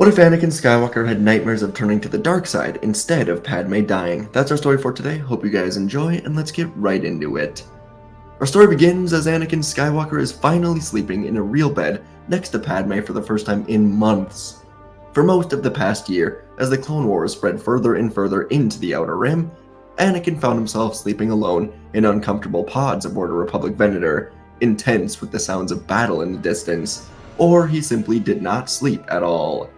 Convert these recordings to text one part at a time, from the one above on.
What if Anakin Skywalker had nightmares of turning to the dark side instead of Padme dying? That's our story for today. Hope you guys enjoy, and let's get right into it. Our story begins as Anakin Skywalker is finally sleeping in a real bed next to Padme for the first time in months. For most of the past year, as the Clone Wars spread further and further into the Outer Rim, Anakin found himself sleeping alone in uncomfortable pods aboard a Republic Venator, intense with the sounds of battle in the distance, or he simply did not sleep at all.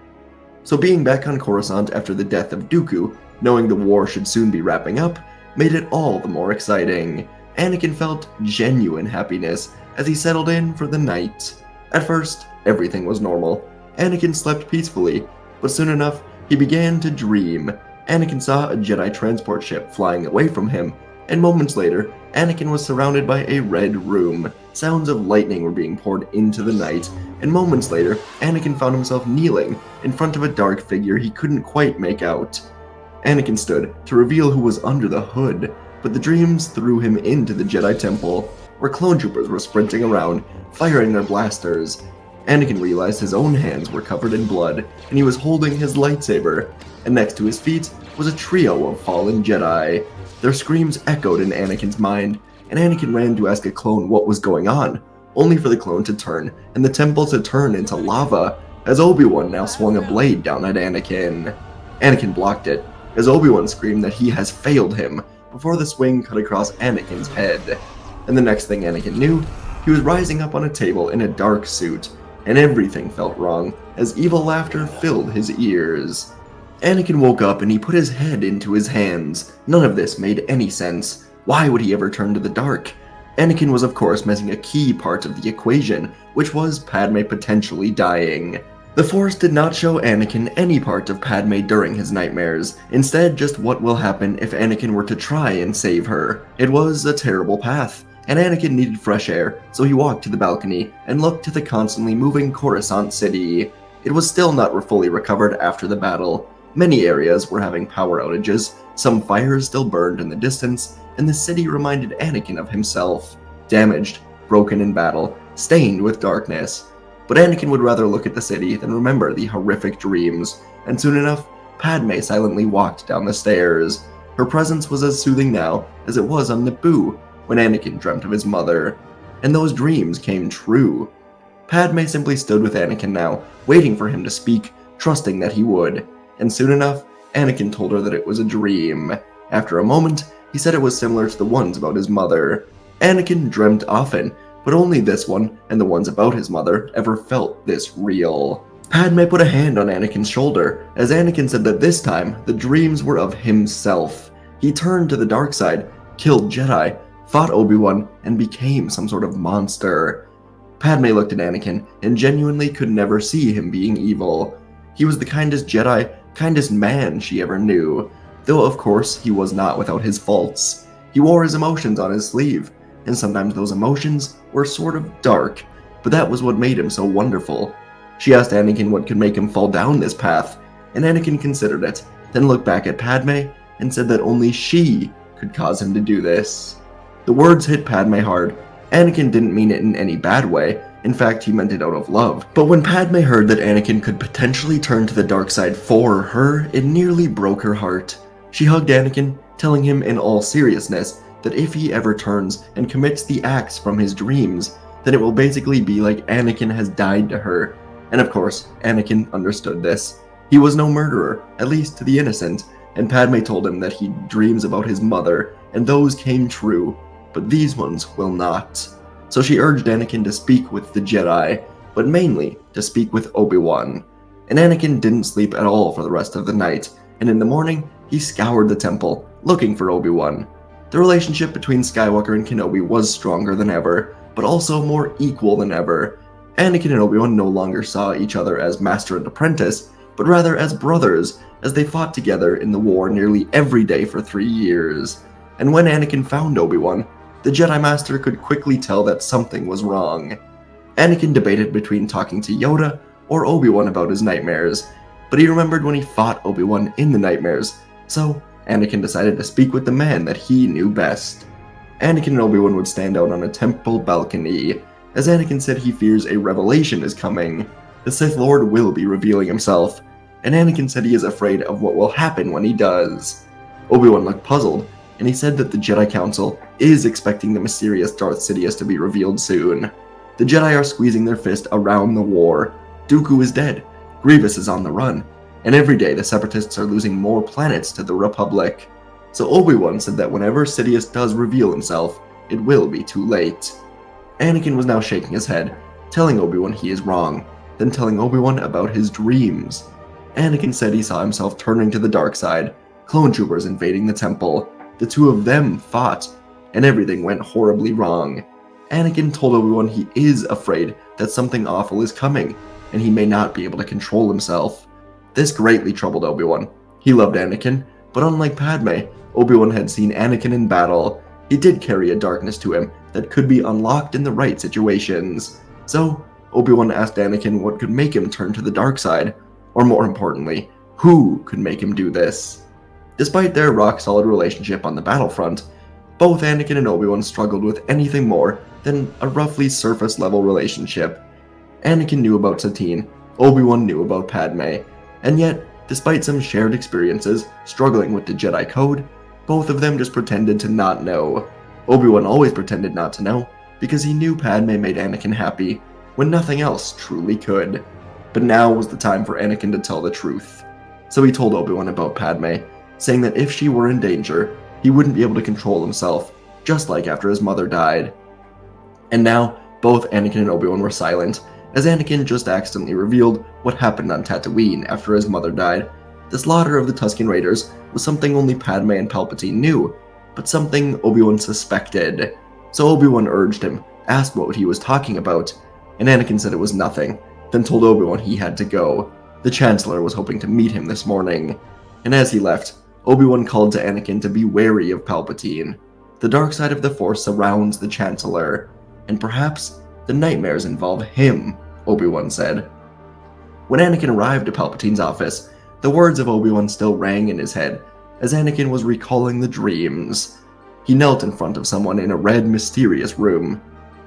So being back on Coruscant after the death of Dooku, knowing the war should soon be wrapping up, made it all the more exciting. Anakin felt genuine happiness as he settled in for the night. At first, everything was normal. Anakin slept peacefully, but soon enough, he began to dream. Anakin saw a Jedi transport ship flying away from him, and moments later, Anakin was surrounded by a red room. Sounds of lightning were being poured into the night, and moments later, Anakin found himself kneeling in front of a dark figure he couldn't quite make out. Anakin stood to reveal who was under the hood, but the dreams threw him into the Jedi Temple, where clone troopers were sprinting around, firing their blasters. Anakin realized his own hands were covered in blood, and he was holding his lightsaber, and next to his feet was a trio of fallen Jedi. Their screams echoed in Anakin's mind, and Anakin ran to ask a clone what was going on, only for the clone to turn and the temple to turn into lava, as Obi-Wan now swung a blade down at Anakin. Anakin blocked it, as Obi-Wan screamed that he has failed him, before the swing cut across Anakin's head. And the next thing Anakin knew, he was rising up on a table in a dark suit, and everything felt wrong, as evil laughter filled his ears. Anakin woke up and he put his head into his hands. None of this made any sense. Why would he ever turn to the dark? Anakin was of course missing a key part of the equation, which was Padme potentially dying. The Force did not show Anakin any part of Padme during his nightmares, instead just what will happen if Anakin were to try and save her. It was a terrible path, and Anakin needed fresh air, so he walked to the balcony and looked to the constantly moving Coruscant City. It was still not fully recovered after the battle. Many areas were having power outages, some fires still burned in the distance, and the city reminded Anakin of himself. Damaged, broken in battle, stained with darkness. But Anakin would rather look at the city than remember the horrific dreams, and soon enough, Padme silently walked down the stairs. Her presence was as soothing now as it was on Naboo when Anakin dreamt of his mother. And those dreams came true. Padme simply stood with Anakin now, waiting for him to speak, trusting that he would. And soon enough, Anakin told her that it was a dream. After a moment, he said it was similar to the ones about his mother. Anakin dreamt often, but only this one, and the ones about his mother, ever felt this real. Padme put a hand on Anakin's shoulder, as Anakin said that this time, the dreams were of himself. He turned to the dark side, killed Jedi, fought Obi-Wan, and became some sort of monster. Padme looked at Anakin, and genuinely could never see him being evil. He was the kindest Jedi, kindest man she ever knew, though of course he was not without his faults. He wore his emotions on his sleeve, and sometimes those emotions were sort of dark, but that was what made him so wonderful. She asked Anakin what could make him fall down this path, and Anakin considered it, then looked back at Padme and said that only she could cause him to do this. The words hit Padme hard. Anakin didn't mean it in any bad way. In fact, he meant it out of love. But when Padme heard that Anakin could potentially turn to the dark side for her, it nearly broke her heart. She hugged Anakin, telling him in all seriousness that if he ever turns and commits the acts from his dreams, then it will basically be like Anakin has died to her. And of course, Anakin understood this. He was no murderer, at least to the innocent, and Padme told him that he dreams about his mother, and those came true, but these ones will not. So she urged Anakin to speak with the Jedi, but mainly to speak with Obi-Wan. And Anakin didn't sleep at all for the rest of the night, and in the morning, he scoured the temple, looking for Obi-Wan. The relationship between Skywalker and Kenobi was stronger than ever, but also more equal than ever. Anakin and Obi-Wan no longer saw each other as master and apprentice, but rather as brothers, as they fought together in the war nearly every day for 3 years. And when Anakin found Obi-Wan, the Jedi Master could quickly tell that something was wrong. Anakin debated between talking to Yoda or Obi-Wan about his nightmares, but he remembered when he fought Obi-Wan in the nightmares, so Anakin decided to speak with the man that he knew best. Anakin and Obi-Wan would stand out on a temple balcony, as Anakin said he fears a revelation is coming. The Sith Lord will be revealing himself, and Anakin said he is afraid of what will happen when he does. Obi-Wan looked puzzled, and he said that the Jedi Council is expecting the mysterious Darth Sidious to be revealed soon. The Jedi are squeezing their fist around the war. Dooku is dead, Grievous is on the run, and every day the Separatists are losing more planets to the Republic. So Obi-Wan said that whenever Sidious does reveal himself, it will be too late. Anakin was now shaking his head, telling Obi-Wan he is wrong, then telling Obi-Wan about his dreams. Anakin said he saw himself turning to the dark side, clone troopers invading the temple, the two of them fought, and everything went horribly wrong. Anakin told Obi-Wan he is afraid that something awful is coming, and he may not be able to control himself. This greatly troubled Obi-Wan. He loved Anakin, but unlike Padme, Obi-Wan had seen Anakin in battle. He did carry a darkness to him that could be unlocked in the right situations. So, Obi-Wan asked Anakin what could make him turn to the dark side, or more importantly, who could make him do this. Despite their rock-solid relationship on the battlefront, both Anakin and Obi-Wan struggled with anything more than a roughly surface-level relationship. Anakin knew about Satine, Obi-Wan knew about Padme, and yet, despite some shared experiences struggling with the Jedi Code, both of them just pretended to not know. Obi-Wan always pretended not to know, because he knew Padme made Anakin happy when nothing else truly could. But now was the time for Anakin to tell the truth. So he told Obi-Wan about Padme, saying that if she were in danger, he wouldn't be able to control himself, just like after his mother died. And now, both Anakin and Obi-Wan were silent, as Anakin just accidentally revealed what happened on Tatooine after his mother died. The slaughter of the Tusken Raiders was something only Padme and Palpatine knew, but something Obi-Wan suspected. So Obi-Wan urged him, asked what he was talking about, and Anakin said it was nothing, then told Obi-Wan he had to go. The Chancellor was hoping to meet him this morning. And as he left, Obi-Wan called to Anakin to be wary of Palpatine. The dark side of the Force surrounds the Chancellor, and perhaps the nightmares involve him, Obi-Wan said. When Anakin arrived at Palpatine's office, the words of Obi-Wan still rang in his head, as Anakin was recalling the dreams. He knelt in front of someone in a red, mysterious room.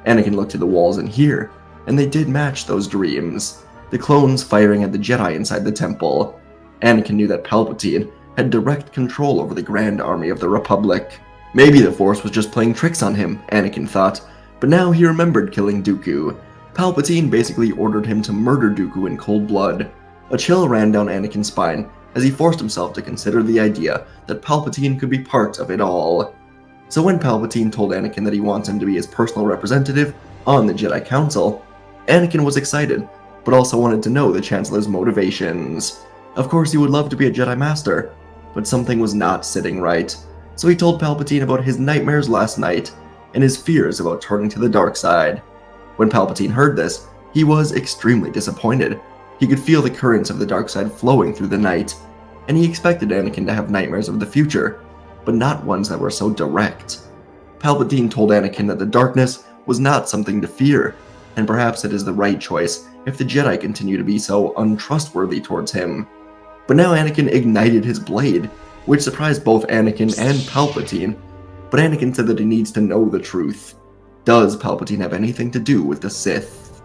Anakin looked to the walls in here, and they did match those dreams. The clones firing at the Jedi inside the temple. Anakin knew that Palpatine had direct control over the Grand Army of the Republic. Maybe the Force was just playing tricks on him, Anakin thought, but now he remembered killing Dooku. Palpatine basically ordered him to murder Dooku in cold blood. A chill ran down Anakin's spine as he forced himself to consider the idea that Palpatine could be part of it all. So when Palpatine told Anakin that he wants him to be his personal representative on the Jedi Council, Anakin was excited, but also wanted to know the Chancellor's motivations. Of course, he would love to be a Jedi Master, but something was not sitting right. So he told Palpatine about his nightmares last night and his fears about turning to the dark side. When Palpatine heard this, he was extremely disappointed. He could feel the currents of the dark side flowing through the night, and he expected Anakin to have nightmares of the future, but not ones that were so direct. Palpatine told Anakin that the darkness was not something to fear, and perhaps it is the right choice if the Jedi continue to be so untrustworthy towards him. But now Anakin ignited his blade, which surprised both Anakin and Palpatine, but Anakin said that he needs to know the truth. Does Palpatine have anything to do with the Sith?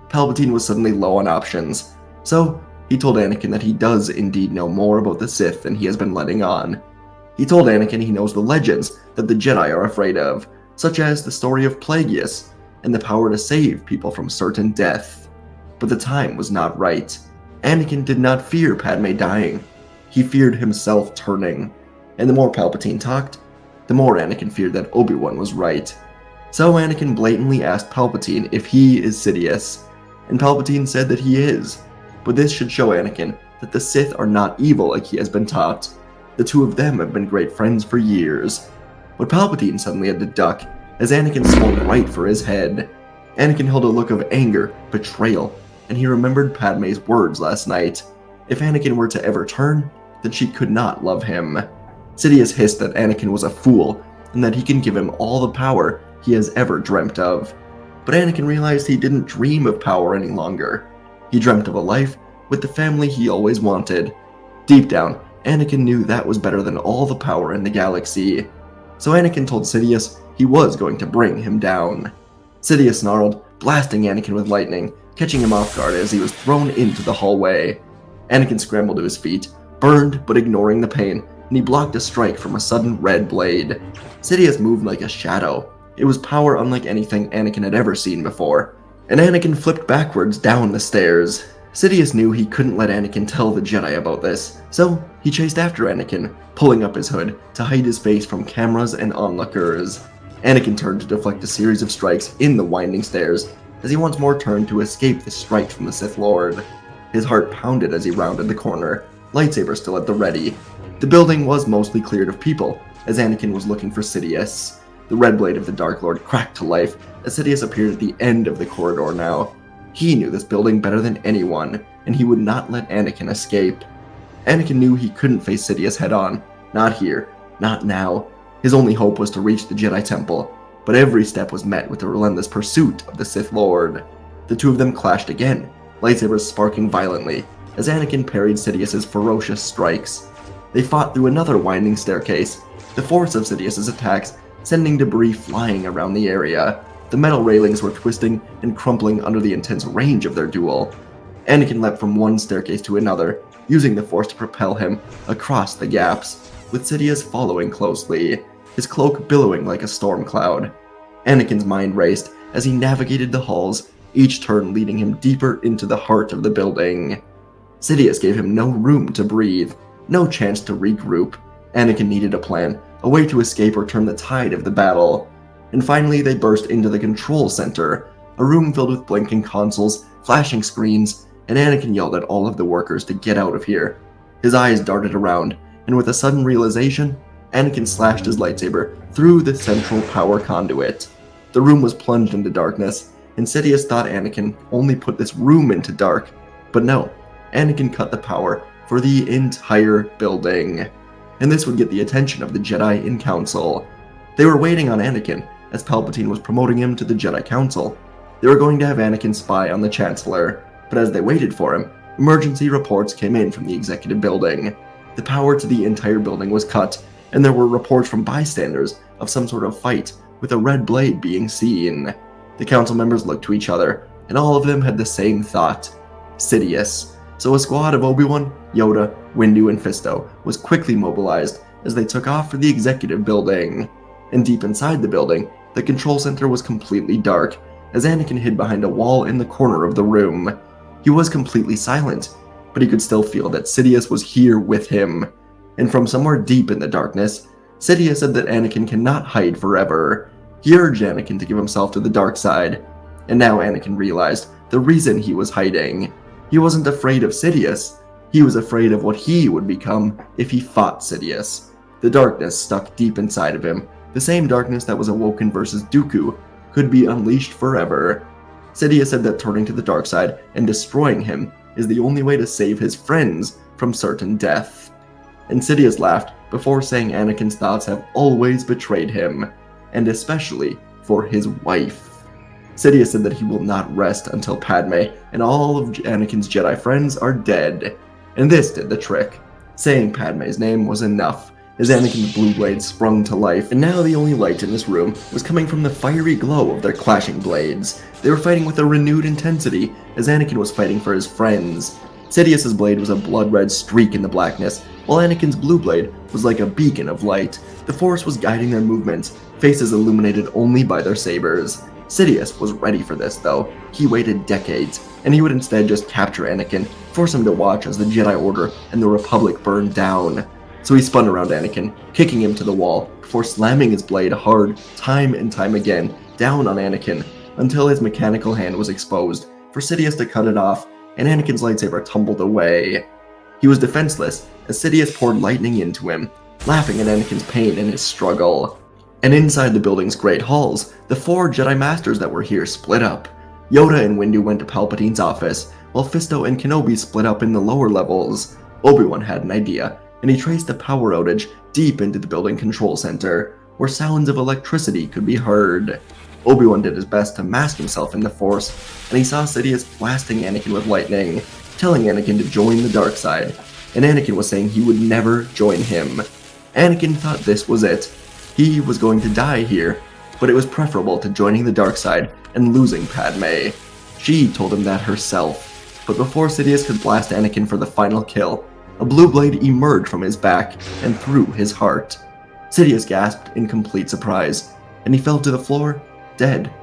Palpatine was suddenly low on options, so he told Anakin that he does indeed know more about the Sith than he has been letting on. He told Anakin he knows the legends that the Jedi are afraid of, such as the story of Plagueis, and the power to save people from certain death. But the time was not right. Anakin did not fear Padme dying. He feared himself turning. And the more Palpatine talked, the more Anakin feared that Obi-Wan was right. So Anakin blatantly asked Palpatine if he is Sidious, and Palpatine said that he is. But this should show Anakin that the Sith are not evil like he has been taught. The two of them have been great friends for years. But Palpatine suddenly had to duck, as Anakin swung right for his head. Anakin held a look of anger, betrayal, and he remembered Padme's words last night. If Anakin were to ever turn, then she could not love him. Sidious hissed that Anakin was a fool, and that he can give him all the power he has ever dreamt of. But Anakin realized he didn't dream of power any longer. He dreamt of a life with the family he always wanted. Deep down, Anakin knew that was better than all the power in the galaxy. So Anakin told Sidious he was going to bring him down. Sidious snarled, blasting Anakin with lightning, catching him off guard as he was thrown into the hallway. Anakin scrambled to his feet, burned but ignoring the pain, and he blocked a strike from a sudden red blade. Sidious moved like a shadow. It was power unlike anything Anakin had ever seen before, and Anakin flipped backwards down the stairs. Sidious knew he couldn't let Anakin tell the Jedi about this, so he chased after Anakin, pulling up his hood to hide his face from cameras and onlookers. Anakin turned to deflect a series of strikes in the winding stairs, as he once more turned to escape the strike from the Sith Lord. His heart pounded as he rounded the corner, lightsaber still at the ready. The building was mostly cleared of people, as Anakin was looking for Sidious. The red blade of the Dark Lord cracked to life as Sidious appeared at the end of the corridor now. He knew this building better than anyone, and he would not let Anakin escape. Anakin knew he couldn't face Sidious head-on. Not here. Not now. His only hope was to reach the Jedi Temple, but every step was met with the relentless pursuit of the Sith Lord. The two of them clashed again, lightsabers sparking violently, as Anakin parried Sidious's ferocious strikes. They fought through another winding staircase, the force of Sidious's attacks sending debris flying around the area. The metal railings were twisting and crumpling under the intense range of their duel. Anakin leapt from one staircase to another, using the force to propel him across the gaps, with Sidious following closely, his cloak billowing like a storm cloud. Anakin's mind raced as he navigated the halls, each turn leading him deeper into the heart of the building. Sidious gave him no room to breathe, no chance to regroup. Anakin needed a plan, a way to escape or turn the tide of the battle. And finally they burst into the control center, a room filled with blinking consoles, flashing screens, and Anakin yelled at all of the workers to get out of here. His eyes darted around, and with a sudden realization, Anakin slashed his lightsaber through the central power conduit. The room was plunged into darkness, and Sidious thought Anakin only put this room into dark. But no, Anakin cut the power for the entire building. And this would get the attention of the Jedi in Council. They were waiting on Anakin, as Palpatine was promoting him to the Jedi Council. They were going to have Anakin spy on the Chancellor, but as they waited for him, emergency reports came in from the executive building. The power to the entire building was cut, and there were reports from bystanders of some sort of fight, with a red blade being seen. The council members looked to each other, and all of them had the same thought: Sidious. So a squad of Obi-Wan, Yoda, Windu, and Fisto was quickly mobilized as they took off for the executive building. And deep inside the building, the control center was completely dark, as Anakin hid behind a wall in the corner of the room. He was completely silent, but he could still feel that Sidious was here with him. And from somewhere deep in the darkness, Sidious said that Anakin cannot hide forever. He urged Anakin to give himself to the dark side. And now Anakin realized the reason he was hiding. He wasn't afraid of Sidious. He was afraid of what he would become if he fought Sidious. The darkness stuck deep inside of him, the same darkness that was awoken versus Dooku, could be unleashed forever. Sidious said that turning to the dark side and destroying him is the only way to save his friends from certain death. And Sidious laughed before saying Anakin's thoughts have always betrayed him, and especially for his wife. Sidious said that he will not rest until Padme and all of Anakin's Jedi friends are dead, and this did the trick. Saying Padme's name was enough, as Anakin's blue blade sprung to life, and now the only light in this room was coming from the fiery glow of their clashing blades. They were fighting with a renewed intensity, as Anakin was fighting for his friends. Sidious's blade was a blood-red streak in the blackness, while Anakin's blue blade was like a beacon of light. The Force was guiding their movements, faces illuminated only by their sabers. Sidious was ready for this, though. He waited decades, and he would instead just capture Anakin, force him to watch as the Jedi Order and the Republic burned down. So he spun around Anakin, kicking him to the wall, before slamming his blade hard, time and time again, down on Anakin, until his mechanical hand was exposed, for Sidious to cut it off, and Anakin's lightsaber tumbled away. He was defenseless, as Sidious poured lightning into him, laughing at Anakin's pain in his struggle. And inside the building's great halls, the 4 Jedi Masters that were here split up. Yoda and Windu went to Palpatine's office, while Fisto and Kenobi split up in the lower levels. Obi-Wan had an idea, and he traced the power outage deep into the building control center, where sounds of electricity could be heard. Obi-Wan did his best to mask himself in the Force, and he saw Sidious blasting Anakin with lightning, telling Anakin to join the dark side, and Anakin was saying he would never join him. Anakin thought this was it. He was going to die here, but it was preferable to joining the dark side and losing Padme. She told him that herself. But before Sidious could blast Anakin for the final kill, a blue blade emerged from his back and through his heart. Sidious gasped in complete surprise, and he fell to the floor, dead.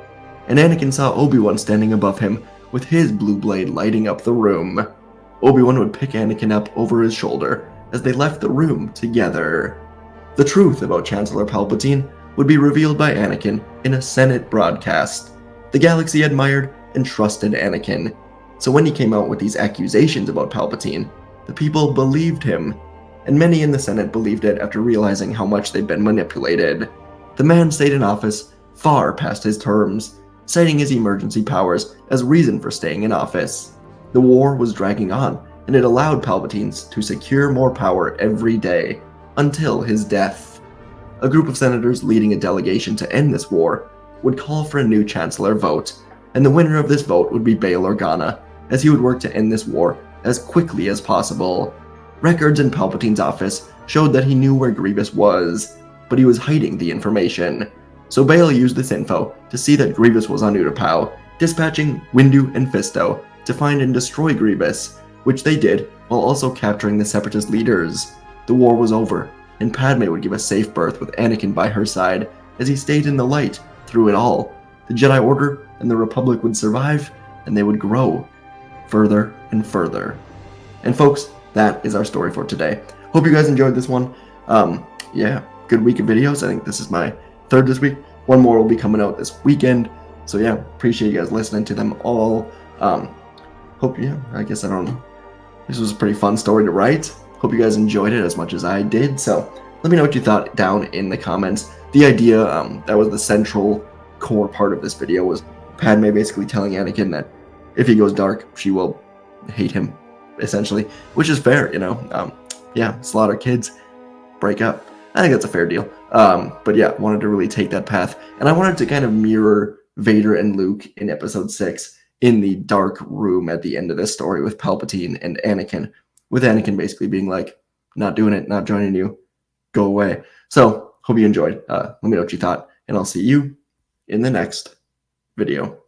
And Anakin saw Obi-Wan standing above him, with his blue blade lighting up the room. Obi-Wan would pick Anakin up over his shoulder as they left the room together. The truth about Chancellor Palpatine would be revealed by Anakin in a Senate broadcast. The galaxy admired and trusted Anakin. So when he came out with these accusations about Palpatine, the people believed him, and many in the Senate believed it after realizing how much they'd been manipulated. The man stayed in office far past his terms, citing his emergency powers as reason for staying in office. The war was dragging on, and it allowed Palpatine to secure more power every day, until his death. A group of senators leading a delegation to end this war would call for a new chancellor vote, and the winner of this vote would be Bail Organa, as he would work to end this war as quickly as possible. Records in Palpatine's office showed that he knew where Grievous was, but he was hiding the information. So Bail used this info to see that Grievous was on Utapau, dispatching Windu and Fisto to find and destroy Grievous, which they did while also capturing the Separatist leaders. The war was over, and Padme would give a safe birth with Anakin by her side as he stayed in the light through it all. The Jedi Order and the Republic would survive, and they would grow further and further. And folks, that is our story for today. Hope you guys enjoyed this one. Yeah, good week of videos. I think this is my third this week. One more will be coming out this weekend. So yeah, appreciate you guys listening to them all. I guess I don't know. This was a pretty fun story to write. Hope you guys enjoyed it as much as I did. So let me know what you thought down in the comments. The idea that was the central core part of this video was Padme basically telling Anakin that if he goes dark, she will hate him, essentially, which is fair, yeah, slaughter kids, break up. I think that's a fair deal. But yeah, wanted to really take that path, and I wanted to kind of mirror Vader and Luke in episode 6 in the dark room at the end of this story with Palpatine and Anakin, with Anakin basically being like, not doing it, not joining you, go away. So hope you enjoyed. Let me know what you thought, and I'll see you in the next video.